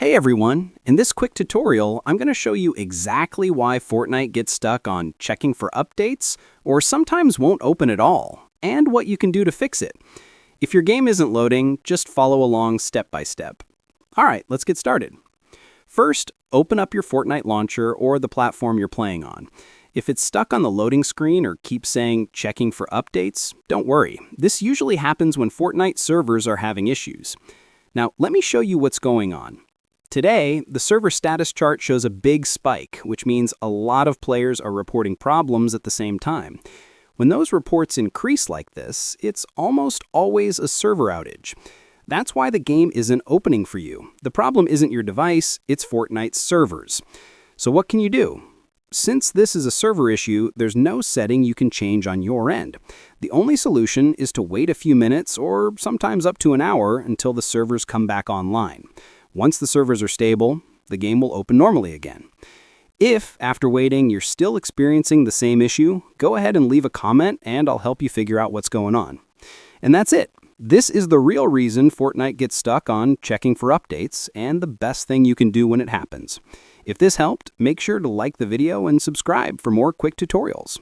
Hey everyone, in this quick tutorial, I'm going to show you exactly why Fortnite gets stuck on checking for updates or sometimes won't open at all, and what you can do to fix it. If your game isn't loading, just follow along step by step. Alright, let's get started. First, open up your Fortnite launcher or the platform you're playing on. If it's stuck on the loading screen or keeps saying checking for updates, don't worry. This usually happens when Fortnite servers are having issues. Now, let me show you what's going on. Today, the server status chart shows a big spike, which means a lot of players are reporting problems at the same time. When those reports increase like this, it's almost always a server outage. That's why the game isn't opening for you. The problem isn't your device, it's Fortnite's servers. So what can you do? Since this is a server issue, there's no setting you can change on your end. The only solution is to wait a few minutes or sometimes up to an hour until the servers come back online. Once the servers are stable, the game will open normally again. If, after waiting, you're still experiencing the same issue, go ahead and leave a comment and I'll help you figure out what's going on. And that's it. This is the real reason Fortnite gets stuck on checking for updates and the best thing you can do when it happens. If this helped, make sure to like the video and subscribe for more quick tutorials.